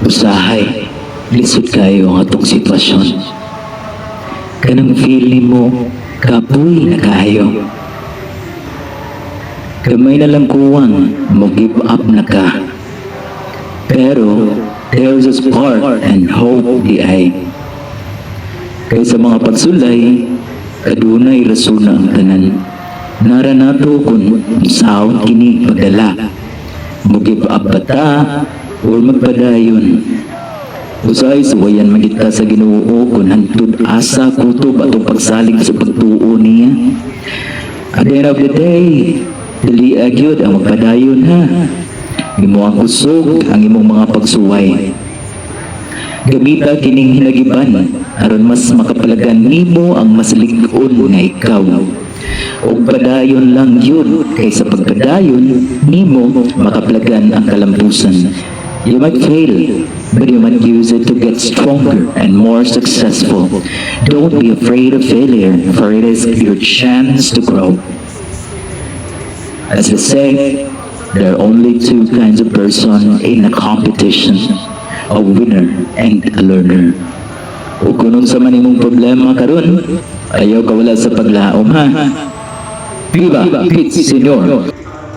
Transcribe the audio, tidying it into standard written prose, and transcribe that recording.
Usahay, lisod kayo ang atong sitwasyon. Kanang feeling mo, kapoy na kayo. Kamay na lang kuwang, mag-give up na ka. Pero, there's a spark and hope di ay. Kaya sa mga pagsulay, kadunay rason na ang tanan. Nara nato kung saan kini pagdala. Mag-give up ba ta, or magpadayon? Usay suwayan magita sa Ginoo kung hantod asa kutob atong pagsalig sa pagtuo niya. At the end of the day, dili agyod ang magpadayon ha. Imo ang kusog ang imong mga pagsuway. Gamita kining hinagiban aron mas makapalagan nimo ang mas lig-on nga ikaw. O padayon lang yun kaysa pagpadayon nimo makapalagan ang kalampusan. You might fail, but you might use it to get stronger and more successful. Don't be afraid of failure, for it is your chance to grow. As they say, there are only two kinds of person in a competition, a winner and a learner. O kung sa man imong problema karon, ayaw ka wala sa paglaom ha. Viva Pete Senior!